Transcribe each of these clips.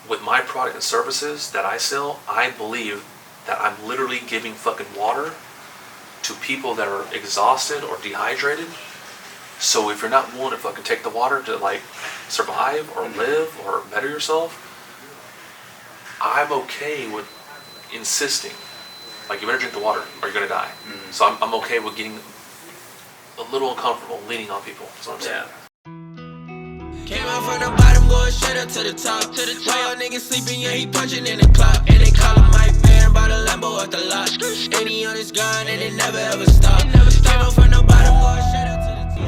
with my product and services that I sell, I believe that I'm literally giving fucking water to people that are exhausted or dehydrated. So if you're not willing to fucking take the water to like survive or live or better yourself, I'm okay with insisting, like, you better drink the water or you're gonna die. So I'm okay with getting a little uncomfortable, leaning on people. That's what I'm saying. Came out from the bottom, going straight up to the top. Why your niggas sleeping, yeah, he punching in the clock. And they call him Mike Barron, by the Lambo at the lot. And he on his gun, and it never ever stop. Came out from the bottom, going straight up to the top.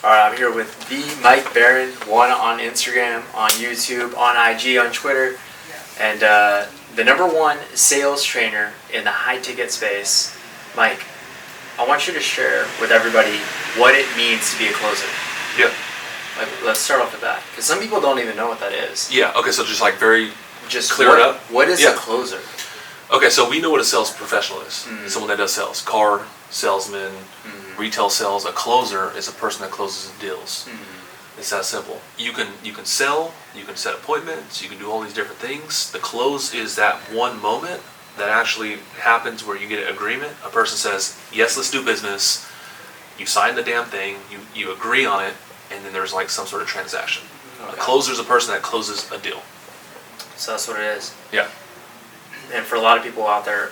Alright, I'm here with the Mike Barron, one on Instagram, on YouTube, on IG, on Twitter, and the #1 sales trainer in the high ticket space. Mike, I want you to share with everybody what it means to be a closer. Yeah. Like, let's start off with that, because some people don't even know what that is. Yeah. Okay. So just like very Just clear it up. What is a closer? Okay. So we know what a sales professional is. Someone that does sales, car salesman, retail sales. A closer is a person that closes deals. It's that simple. You can sell. You can set appointments. You can do all these different things. The close is that one moment that actually happens where you get an agreement. A person says, yes, let's do business. You sign the damn thing, you agree on it, and then there's like some sort of transaction. Okay. A closer is a person that closes a deal. So that's what it is. Yeah. And for a lot of people out there,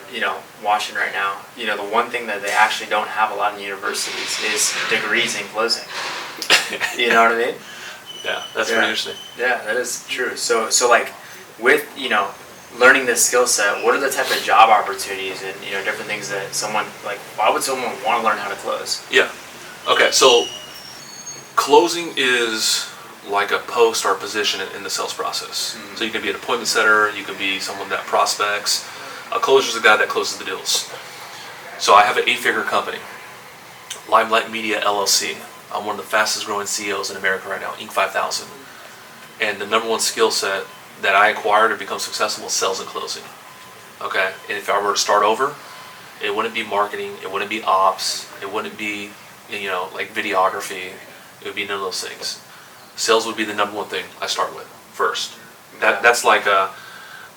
watching right now, the one thing that they actually don't have a lot in universities is degrees in closing. You know what I mean? Yeah, that's pretty interesting. Yeah, that is true. So like, with, learning this skill set, what are the type of job opportunities and different things that someone, like, why would someone want to learn how to close? Yeah. Okay, so closing is like a post or a position in the sales process. So you can be an appointment setter, you can be someone that prospects. A closer is a guy that closes the deals. So I have an 8-figure company, Limelight Media LLC. I'm one of the fastest growing CEOs in America right now, Inc. 5000. And the #1 skill set that I acquired to become successful is sales and closing. Okay, and if I were to start over, it wouldn't be marketing, it wouldn't be ops, it wouldn't be like videography, it would be none of those things. Sales would be the #1 thing I start with first. That's like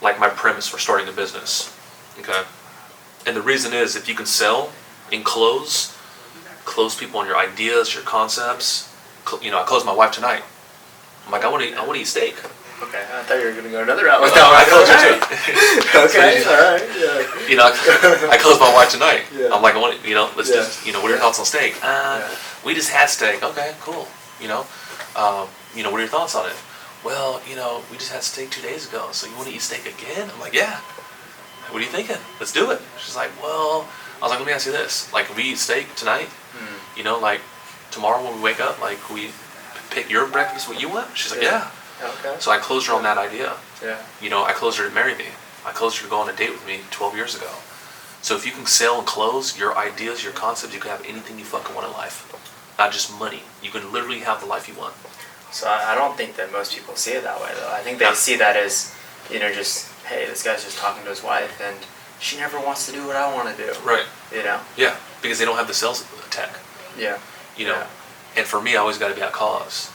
my premise for starting a business. Okay, and the reason is, if you can sell and close people on your ideas, your concepts. I closed my wife tonight. I'm like, I want to eat steak. Okay, I thought you were going to go another route with No, I closed her too. Okay, alright, yeah. I closed my wife tonight. Yeah. I'm like, let's just, what are your thoughts on steak? We just had steak. Okay, cool. What are your thoughts on it? Well, we just had steak 2 days ago, so you want to eat steak again? I'm like, yeah. What are you thinking? Let's do it. She's like, well, I was like, let me ask you this. Like, if we eat steak tonight, like tomorrow when we wake up, like, we pick your breakfast what you want? She's like, yeah. Okay. So I closed her on that idea. Yeah. I closed her to marry me. I closed her to go on a date with me 12 years ago. So if you can sell and close your ideas, your concepts, you can have anything you fucking want in life. Not just money. You can literally have the life you want. So I don't think that most people see it that way, though. I think they see that as, just, hey, this guy's just talking to his wife, and she never wants to do what I want to do. Right. Yeah, because they don't have the sales tech. Yeah. Yeah. And for me, I always got to be at cause.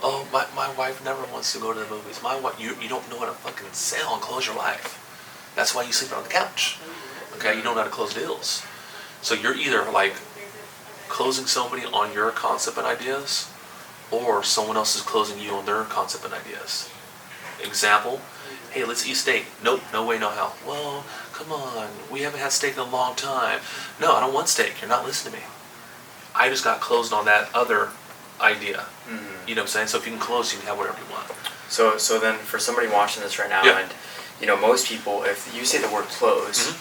Oh, my wife never wants to go to the movies. My wife, you don't know how to fucking sell and close your life. That's why you sleep on the couch. Okay, you don't know how to close deals. So you're either like closing somebody on your concept and ideas, or someone else is closing you on their concept and ideas. Example, hey, let's eat steak. Nope, no way, no how. Well, come on, we haven't had steak in a long time. No, I don't want steak. You're not listening to me. I just got closed on that other idea. You know what I'm saying? So if you can close, you can have whatever you want. So then for somebody watching this right now, and most people, if you say the word close,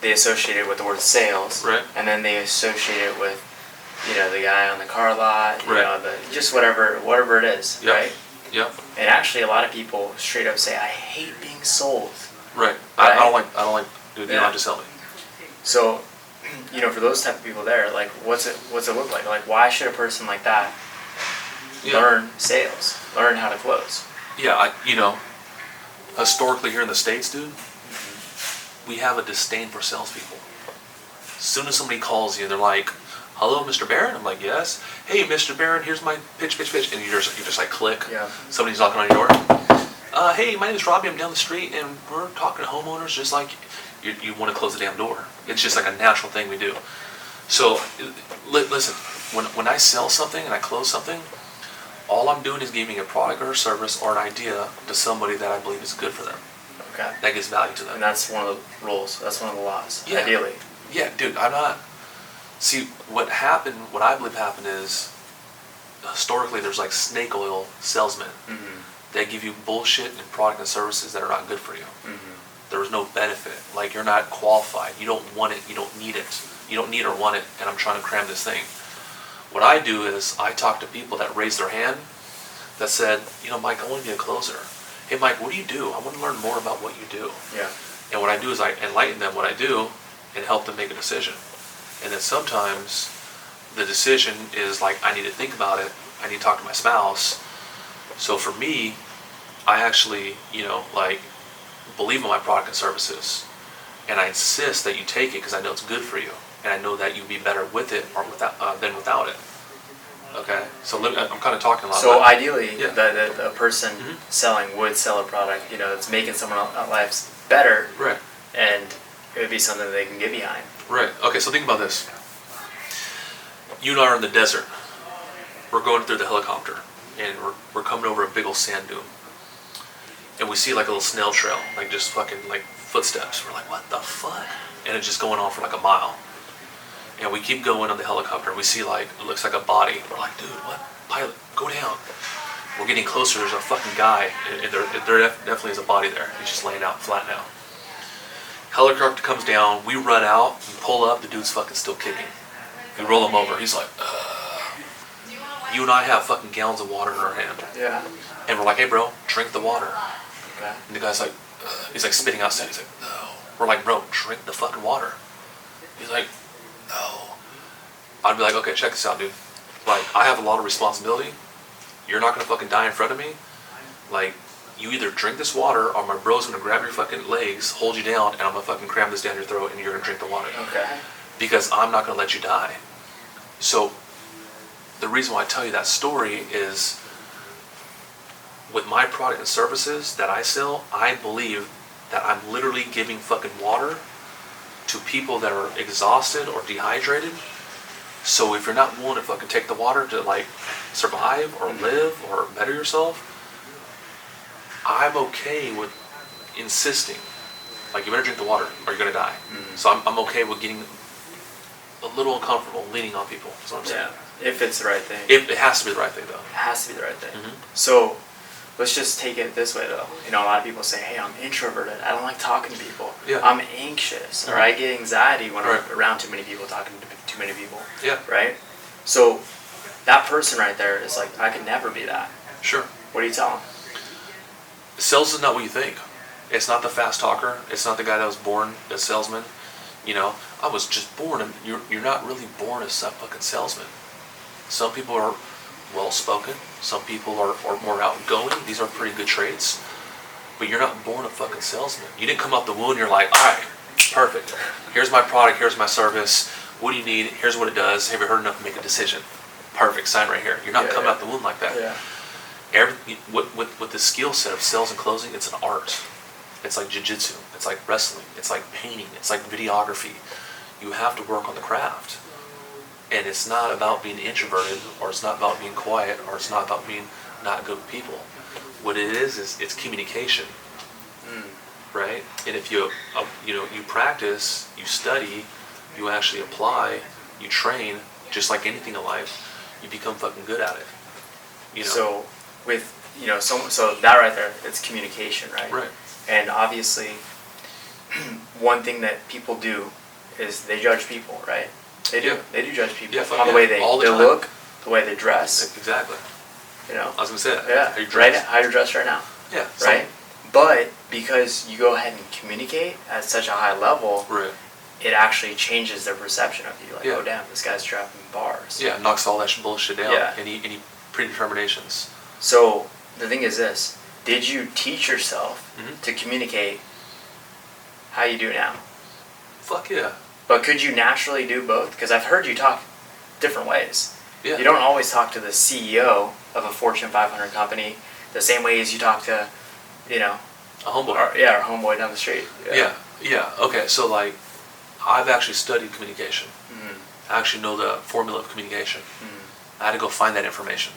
they associate it with the word sales, right? And then they associate it with, the guy on the car lot, right? Just whatever it is, right? Yep. And actually, a lot of people straight up say, "I hate being sold." Right. I don't like doing the to sell me. So, for those type of people there, like, what's it look like? Like, why should a person like that learn sales, learn how to close? Yeah, historically here in the States, dude, we have a disdain for salespeople. As soon as somebody calls you, they're like, hello, Mr. Barron? I'm like, yes. Hey, Mr. Barron, here's my pitch. And you just like click. Yeah. Somebody's knocking on your door. Hey, my name is Robbie. I'm down the street, and we're talking to homeowners just like you want to close the damn door. It's just like a natural thing we do. So, listen, when I sell something and I close something, all I'm doing is giving a product or a service or an idea to somebody that I believe is good for them. Okay. That gives value to them. And that's one of the rules. That's one of the laws. Yeah. Ideally. Yeah, dude, I'm not. See, what I believe happened is, historically, there's like snake oil salesmen. They give you bullshit and product and services that are not good for you. There is no benefit. Like, you're not qualified. You don't want it. You don't need it. You don't need or want it, and I'm trying to cram this thing. What I do is I talk to people that raise their hand that said, Mike, I want to be a closer. Hey, Mike, what do you do? I want to learn more about what you do. Yeah. And what I do is I enlighten them what I do and help them make a decision. And then sometimes the decision is like, I need to think about it. I need to talk to my spouse. So for me, I actually, believe in my product and services. And I insist that you take it because I know it's good for you. And I know that you'd be better with it or than without it. Okay? So I'm kind of talking a lot So about ideally, Yeah. the person selling would sell a product, that's making someone else's life better. Right. And it would be something that they can get behind. Right. Okay, so think about this. You and I are in the desert. We're going through the helicopter, and we're coming over a big old sand dune. And we see like a little snail trail, like just fucking like footsteps. We're like, what the fuck? And it's just going on for like a mile. And we keep going on the helicopter, and we see like, it looks like a body. We're like, dude, what? Pilot, go down. We're getting closer, there's a fucking guy, and there definitely is a body there. He's just laying out, flat now. Helicopter comes down, we run out, we pull up, the dude's fucking still kicking. We roll him over, he's like, You and I have fucking gallons of water in our hand. Yeah. And we're like, hey bro, drink the water. Okay. And the guy's like, he's like spitting out, he's like, no. We're like, bro, drink the fucking water. He's like, no. I'd be like, okay, check this out, dude. Like, I have a lot of responsibility. You're not gonna fucking die in front of me. Like, you either drink this water or my bro's gonna grab your fucking legs, hold you down, and I'm gonna fucking cram this down your throat and you're gonna drink the water. Okay. Because I'm not gonna let you die. So, the reason why I tell you that story is, with my product and services that I sell, I believe that I'm literally giving fucking water to people that are exhausted or dehydrated. So if you're not willing to fucking take the water to like survive or live or better yourself, I'm okay with insisting, like, you better drink the water or you're gonna die. So I'm okay with getting a little uncomfortable, leaning on people. That's what I'm saying. Yeah. If it's the right thing. It has to be the right thing, though. It has to be the right thing. So let's just take it this way, though. A lot of people say, hey, I'm introverted. I don't like talking to people. Yeah. I'm anxious. Or I get anxiety when I'm around too many people, talking to too many people. Yeah. Right? So that person right there is like, I could never be that. Sure. What do you tell them? Sales is not what you think. It's not the fast talker. It's not the guy that was born a salesman. I was just born, and you're not really born as a fucking salesman. Some people are well-spoken. Some people are more outgoing. These are pretty good traits. But you're not born a fucking salesman. You didn't come out the womb and you're like, all right, perfect. Here's my product. Here's my service. What do you need? Here's what it does. Have you heard enough to make a decision? Perfect. Sign right here. You're not coming out the womb like that. Yeah. With the skill set of sales and closing, it's an art. It's like jiu-jitsu. It's like wrestling. It's like painting. It's like videography. You have to work on the craft. And it's not about being introverted, or it's not about being quiet, or it's not about being not good with people. What it is it's communication, right? And if you practice, you study, you actually apply, you train, just like anything in life, you become fucking good at it. So with so that right there, it's communication, right? Right. And obviously, one thing that people do is they judge people, right? They do. They do judge people on the way they look, the way they dress. Exactly. I was gonna say that. Yeah. How you right. dress. How you're dressed right now. Yeah. Right. But because you go ahead and communicate at such a high level, it actually changes their perception of you. Like, oh damn, this guy's dropping bars. Yeah. Knocks all that bullshit down. Yeah. Any predeterminations. So the thing is this: did you teach yourself to communicate how you do now? Fuck yeah. But could you naturally do both? Because I've heard you talk different ways. Yeah. You don't always talk to the CEO of a Fortune 500 company the same way as you talk to, you know, a homeboy. Our homeboy down the street. Yeah. Okay, so like, I've actually studied communication. I actually know the formula of communication. I had to go find that information.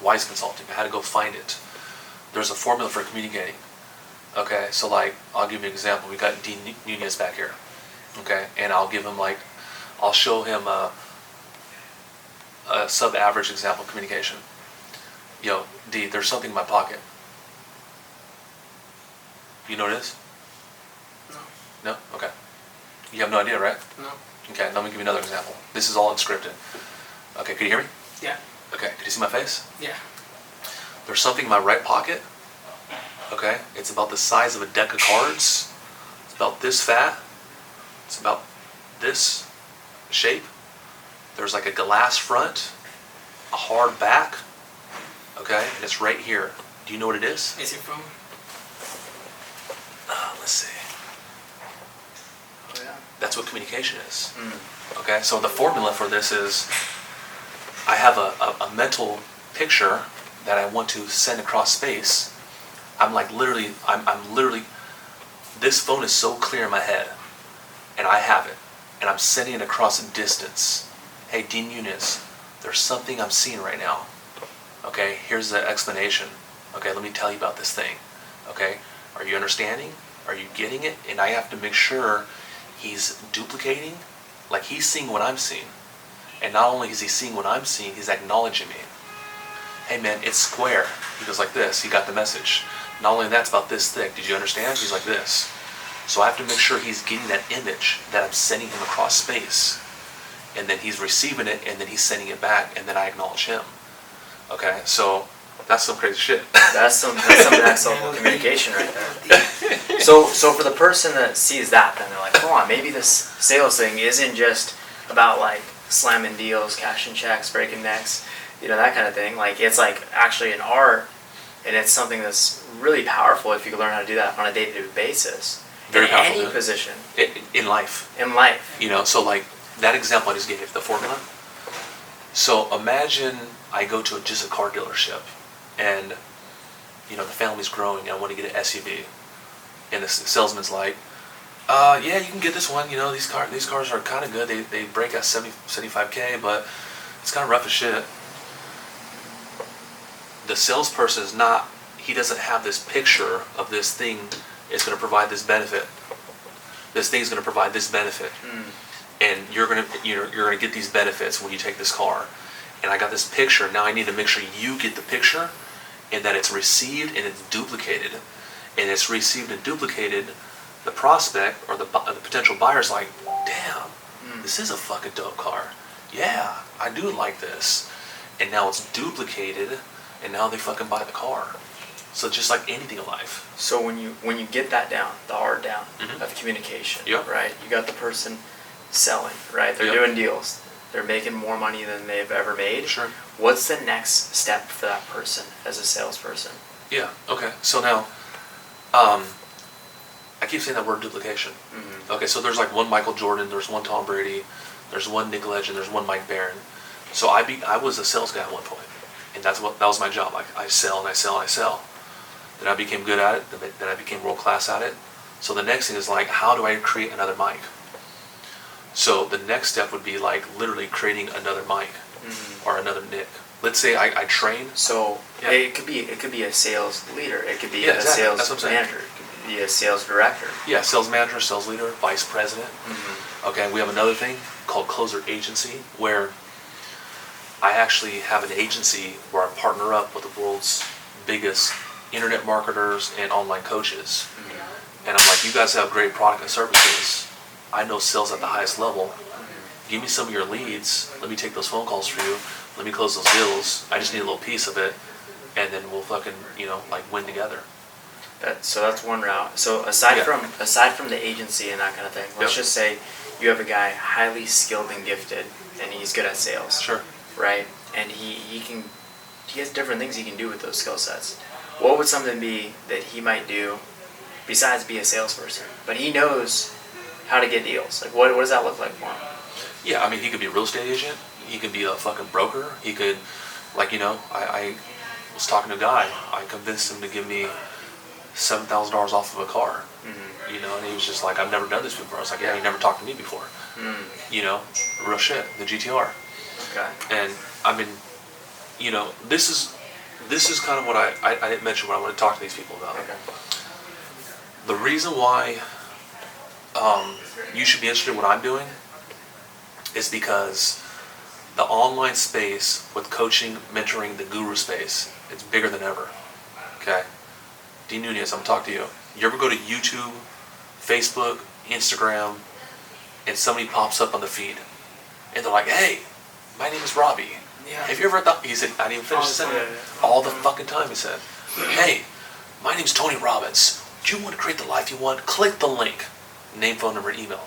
Wise Consulting. I had to go find it. There's a formula for communicating. Okay, so like, I'll give you an example. We got Dean Nunez back here. Okay, and I'll give him like, I'll show him a sub-average example of communication. Yo, D, there's something in my pocket. You know what it is? No? Okay. You have no idea, right? No. Okay, let me give you another example. This is all unscripted. Okay, can you hear me? Yeah. Okay, can you see my face? Yeah. There's something in my right pocket. Okay, it's about the size of a deck of cards. It's about this fat. It's about this shape. There's like a glass front, a hard back. Okay, and it's right here. Do you know what it is? Is it from? Let's see. Oh, yeah. That's what communication is. Okay, so the formula for this is I have a mental picture that I want to send across space. I'm literally, this phone is so clear in my head, and I have it, and I'm sending it across a distance. Hey, Dean Nunez, there's something I'm seeing right now. Okay, here's the explanation. Okay, let me tell you about this thing. Okay, are you understanding? Are you getting it? And I have to make sure he's duplicating, like he's seeing what I'm seeing. And not only is he seeing what I'm seeing, he's acknowledging me. Hey man, it's square. He goes like this, he got the message. Not only that's about this thick, did you understand? He's like this. So I have to make sure he's getting that image that I'm sending him across space. And then he's receiving it, and then he's sending it back, and then I acknowledge him. Okay, so that's some crazy shit. That's some next level communication right there. So for the person that sees that, then they're like, hold on, maybe this sales thing isn't just about like slamming deals, cashing checks, breaking necks, you know, that kind of thing. Like, it's like actually an art, and it's something that's really powerful if you can learn how to do that on a day-to-day basis. Very in powerful, any position. In life. In life. You know, so like that example I just gave you, the formula. So imagine I go to just a car dealership, and you know the family's growing. I want to get an SUV, and the salesman's like, "Yeah, you can get this one. You know, these cars are kind of good. They break at 75K, but it's kind of rough as shit." The salesperson is not. He doesn't have this picture of this thing is going to provide this benefit. This thing is going to provide this benefit, and you're gonna get these benefits when you take this car. And I got this picture. Now I need to make sure you get the picture, and that it's received and it's duplicated. And it's received and duplicated. The prospect or the potential buyer's like, damn, this is a fucking dope car. Yeah, I do like this. And now it's duplicated, and now they fucking buy the car. So just like anything in life. So when you get that down, the art down of communication, right? You got the person selling, right? They're doing deals. They're making more money than they've ever made. Sure. What's the next step for that person as a salesperson? Yeah, okay. So now, I keep saying that word duplication. Okay, so there's like one Michael Jordan, there's one Tom Brady, there's one Nikk Legend, there's one Mike Barron. So I was a sales guy at one point, and that was my job. I sell and I sell and I sell. Then I became good at it, then I became world class at it. So the next thing is like, how do I create another Mike? So the next step would be like literally creating another Mike or another Nick. Let's say I train. So it could be a sales leader. It could be a exactly. sales manager. It could be a sales director. Yeah, sales manager, sales leader, vice president. Okay, we have another thing called closer agency, where I actually have an agency where I partner up with the world's biggest internet marketers and online coaches. And I'm like, you guys have great product and services. I know sales at the highest level. Give me some of your leads. Let me take those phone calls for you. Let me close those deals. I just need a little piece of it, and then we'll fucking like win together. So that's one route. So aside from the agency and that kind of thing, let's just say you have a guy highly skilled and gifted, and he's good at sales. Sure. Right, and he has different things he can do with those skill sets. What would something be that he might do besides be a salesperson? But he knows how to get deals. Like what does that look like for him? Yeah, I mean, he could be a real estate agent. He could be a fucking broker. He could, like, you know, I was talking to a guy. I convinced him to give me $7,000 off of a car. Mm-hmm. You know, and he was just like, I've never done this before. I was like, yeah, you never talked to me before. You know, real shit, the GTR. Okay. And I mean, you know, this is kind of what I didn't mention what I want to talk to these people about. Okay. The reason why you should be interested in what I'm doing is because the online space with coaching, mentoring, the guru space, it's bigger than ever. Okay? D. Nunez, I'm talking to you. You ever go to YouTube, Facebook, Instagram, and somebody pops up on the feed, and they're like, hey, my name is Robbie. Yeah. Have you ever thought, he said, I didn't even finish the sentence. All the fucking time he said, hey, my name's Tony Robbins. Do you want to create the life you want? Click the link. Name, phone number, and email.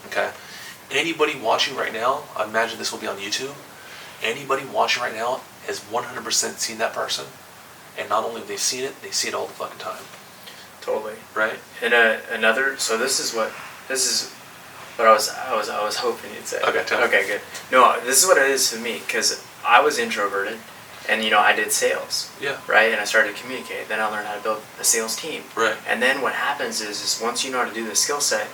Okay? Anybody watching right now, I imagine this will be on YouTube. Anybody watching right now has 100% seen that person. And not only have they seen it, they see it all the fucking time. Totally. Right? And so this is what I was hoping you'd say. Okay, tell me. Okay, good. No, this is what it is for me, because I was introverted, and you know, I did sales. Yeah. Right, and I started to communicate. Then I learned how to build a sales team. Right. And then what happens is once you know how to do the skill set,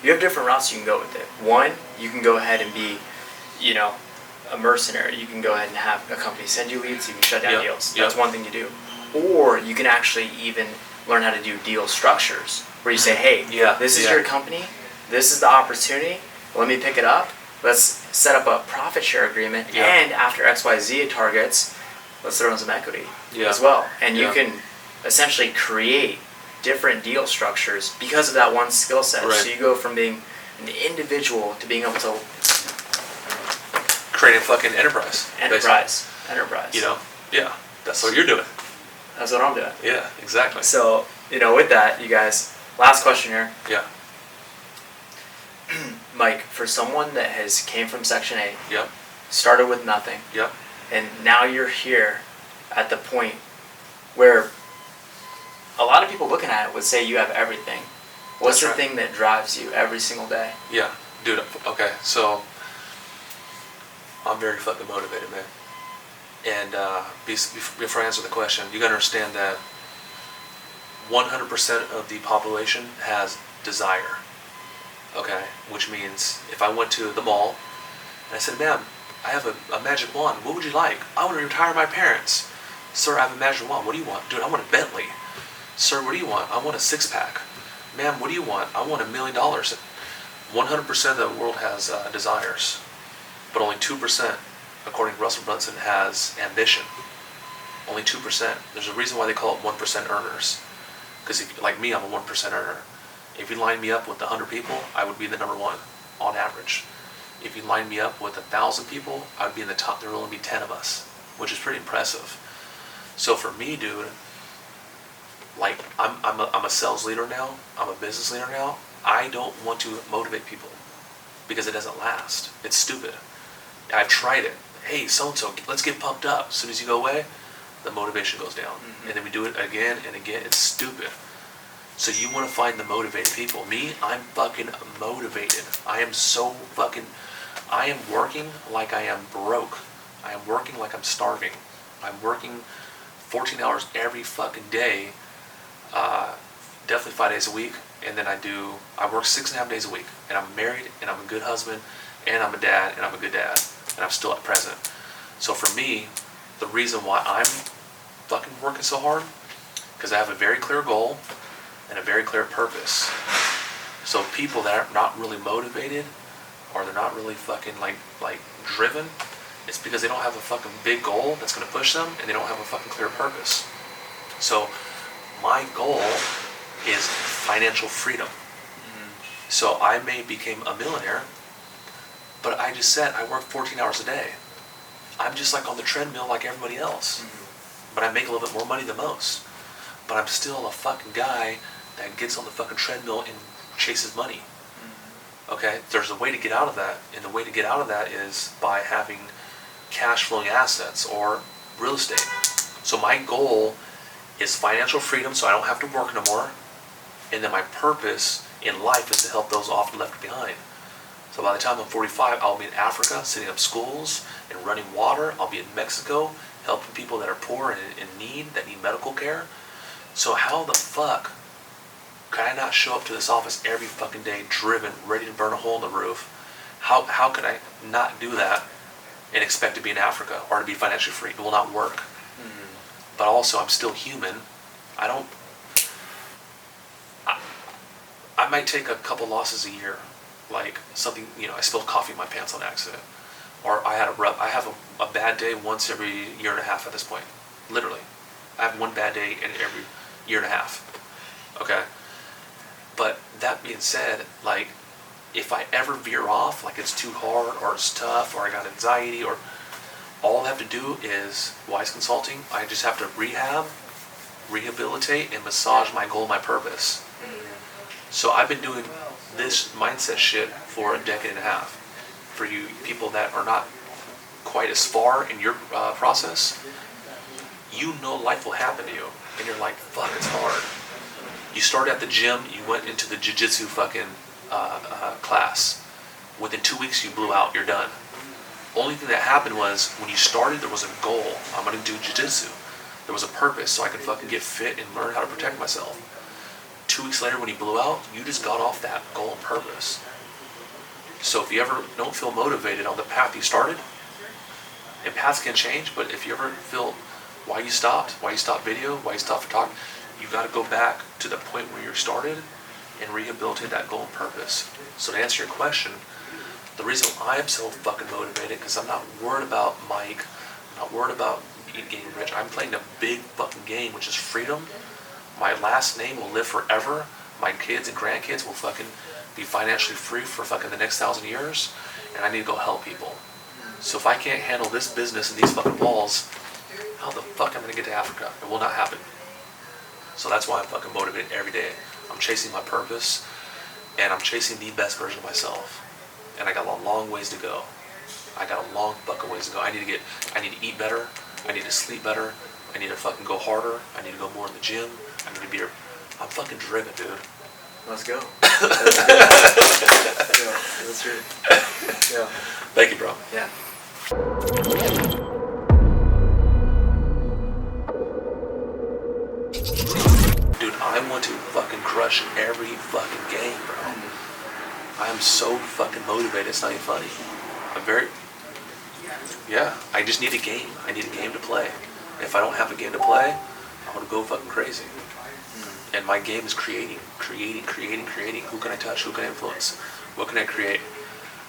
you have different routes you can go with it. One, you can go ahead and be, you know, a mercenary. You can go ahead and have a company send you leads. You can shut down deals. That's one thing to do. Or you can actually even learn how to do deal structures, where you say, hey, this is your company. This is the opportunity. Let me pick it up. Let's set up a profit share agreement. Yeah. And after XYZ targets, let's throw in some equity as well. And you can essentially create different deal structures because of that one skill set. Right. So you go from being an individual to being able to create a fucking enterprise. Enterprise. You know? Yeah. That's what you're doing. That's what I'm doing. Yeah, exactly. So, you know, with that, you guys, last question here. Yeah. Mike, for someone that has came from Section 8, Yep. started with nothing, Yep. and now you're here at the point where a lot of people looking at it would say you have everything. What's the thing that drives you every single day? Yeah. Dude, okay, so I'm very fucking motivated, man. And before I answer the question, you gotta understand that 100% of the population has desire. Okay, which means if I went to the mall and I said, ma'am, I have a magic wand. What would you like? I want to retire my parents. Sir, I have a magic wand. What do you want? Dude, I want a Bentley. Sir, what do you want? I want a six-pack. Ma'am, what do you want? I want $1 million. 100% of the world has desires, but only 2%, according to Russell Brunson, has ambition. Only 2%. There's a reason why they call it 1% earners. Because like me, I'm a 1% earner. If you line me up with 100 people, I would be the number one on average. If you line me up with 1,000 people, I would be in the top. There will only be 10 of us, which is pretty impressive. So for me, dude, like I'm a sales leader now. I'm a business leader now. I don't want to motivate people because it doesn't last. It's stupid. I've tried it. Hey, so-and-so, let's get pumped up. As soon as you go away, the motivation goes down. Mm-hmm. And then we do it again and again. It's stupid. So you want to find the motivated people. Me, I'm fucking motivated. I am working like I am broke. I am working like I'm starving. I'm working 14 hours every fucking day, definitely 5 days a week. And then I work 6.5 days a week. And I'm married, and I'm a good husband, and I'm a dad, and I'm a good dad. And I'm still at present. So for me, the reason why I'm fucking working so hard, because I have a very clear goal and a very clear purpose. So people that are not really motivated, or they're not really fucking like driven, it's because they don't have a fucking big goal that's gonna push them, and they don't have a fucking clear purpose. So my goal is financial freedom. Mm-hmm. So I may become a millionaire, but I just said I work 14 hours a day. I'm just like on the treadmill like everybody else. Mm-hmm. But I make a little bit more money than most. But I'm still a fucking guy that gets on the fucking treadmill and chases money. Mm-hmm. Okay? There's a way to get out of that, and the way to get out of that is by having cash flowing assets or real estate. So my goal is financial freedom so I don't have to work no more. And then my purpose in life is to help those often left behind. So by the time I'm 45, I'll be in Africa, setting up schools and running water. I'll be in Mexico, helping people that are poor and in need, that need medical care. So how the fuck can I not show up to this office every fucking day, driven, ready to burn a hole in the roof? How could I not do that and expect to be in Africa or to be financially free? It will not work. But also, I'm still human. I might take a couple losses a year, like something, I spilled coffee in my pants on accident, or I have a bad day once every year and a half at this point, literally. I have one bad day in every year and a half, okay? But that being said, like, if I ever veer off, like it's too hard or it's tough or I got anxiety, or all I have to do is Wise Consulting. I just have to rehabilitate and massage my goal, my purpose. So I've been doing this mindset shit for a decade and a half. For you people that are not quite as far in your process, life will happen to you, and you're like, fuck, it's hard. You started at the gym, you went into the jiu-jitsu fucking class. Within 2 weeks, you blew out, you're done. Only thing that happened was, when you started, there was a goal. I'm gonna do jiu-jitsu. There was a purpose, so I could fucking get fit and learn how to protect myself. 2 weeks later, when you blew out, you just got off that goal and purpose. So if you ever don't feel motivated on the path you started, and paths can change, but if you ever feel why you stopped video, why you stopped photography, you got to go back to the point where you started and rehabilitate that goal and purpose. So to answer your question, the reason I am so fucking motivated, because I'm not worried about Mike, I'm not worried about getting rich. I'm playing a big fucking game, which is freedom. My last name will live forever. My kids and grandkids will fucking be financially free for fucking the next 1,000 years, and I need to go help people. So if I can't handle this business and these fucking walls, how the fuck am I gonna get to Africa? It will not happen. So that's why I'm fucking motivated every day. I'm chasing my purpose, and I'm chasing the best version of myself. And I got a long ways to go. I got a long fucking ways to go. I need to eat better. I need to sleep better. I need to fucking go harder. I need to go more in the gym. I need to be. I'm fucking driven, dude. Let's go. That's right. Yeah. Thank you, bro. Yeah. Dude, I want to fucking crush every fucking game, bro. I am so fucking motivated, it's not even funny. I just need a game. I need a game to play. If I don't have a game to play, I want to go fucking crazy. And my game is creating. Who can I touch? Who can I influence? What can I create?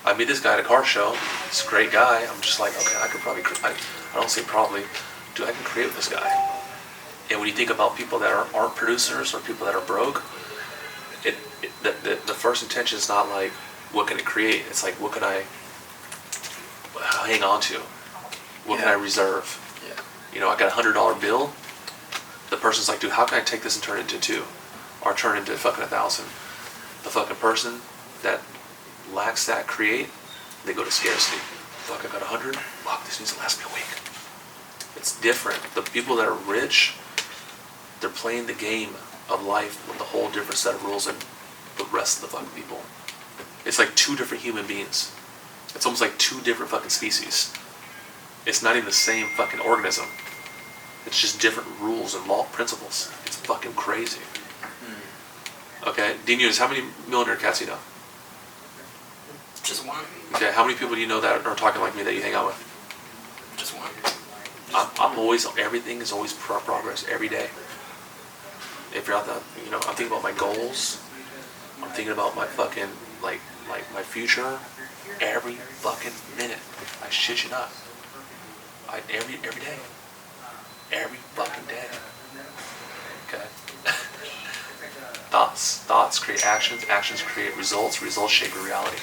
I meet this guy at a car show. He's a great guy. I'm just like, okay, I could probably, I don't say probably, dude, I can create with this guy. And when you think about people that aren't producers or people that are broke, the first intention is not like, what can it create? It's like, what can I hang on to? What can I reserve? Yeah. I got $100 bill. The person's like, dude, how can I take this and turn it into 2? Or turn it into fucking 1,000? The fucking person that lacks that create, they go to scarcity. Fuck, I got 100. Fuck, this needs to last me a week. It's different. The people that are rich, they're playing the game of life with a whole different set of rules than the rest of the fucking people. It's like 2 different human beings. It's almost like 2 different fucking species. It's not even the same fucking organism. It's just different rules and law principles. It's fucking crazy. Okay, D-News, how many millionaire cats do you know? Just one. Okay, how many people do you know that are talking like me that you hang out with? Just one. I'm always, everything is always progress every day. If you're out there, I'm thinking about my goals. I'm thinking about my fucking, like my future every fucking minute. I shit you not. Every day. Every fucking day. Okay? Thoughts create actions. Actions create results. Results shape your reality.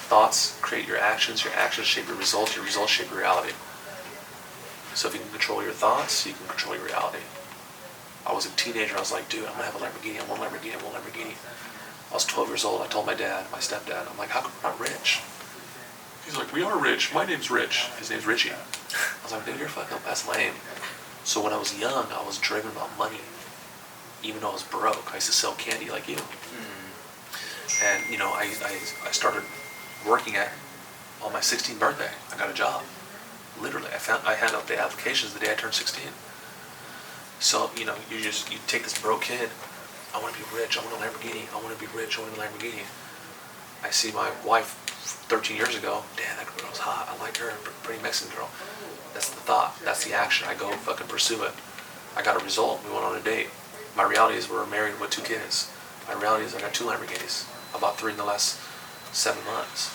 Thoughts create your actions shape your results shape your reality. So if you can control your thoughts, you can control your reality. I was a teenager, I was like, dude, I'm gonna have a Lamborghini, I want a Lamborghini. I was 12 years old, I told my dad, my stepdad, I'm like, how come we're not rich? He's like, we are rich, my name's Rich. His name's Richie. I was like, dude, you're fucking, that's lame. So when I was young, I was driven about money. Even though I was broke, I used to sell candy like you. And I started working on my 16th birthday. I got a job. Literally, I handed out the applications the day I turned 16. So you take this broke kid. I want to be rich. I want a Lamborghini. I want to be rich. I want a Lamborghini. I see my wife 13 years ago. Damn, that girl's hot. I like her. Pretty Mexican girl. That's the thought. That's the action. I go fucking pursue it. I got a result. We went on a date. My reality is we're married with 2 kids. My reality is I got 2 Lamborghinis. I bought 3 in the last 7 months.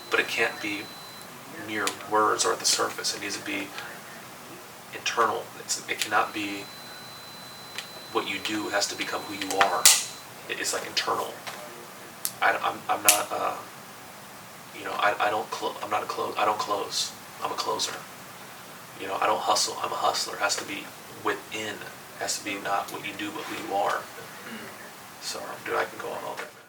But it can't be mere words or at the surface. It needs to be internal. It cannot be what you do. It has to become who you are. It's like internal. I'm not. I don't close. I'm a closer. I don't hustle. I'm a hustler. It has to be within. It has to be not what you do, but who you are. So, dude, I can go on all day.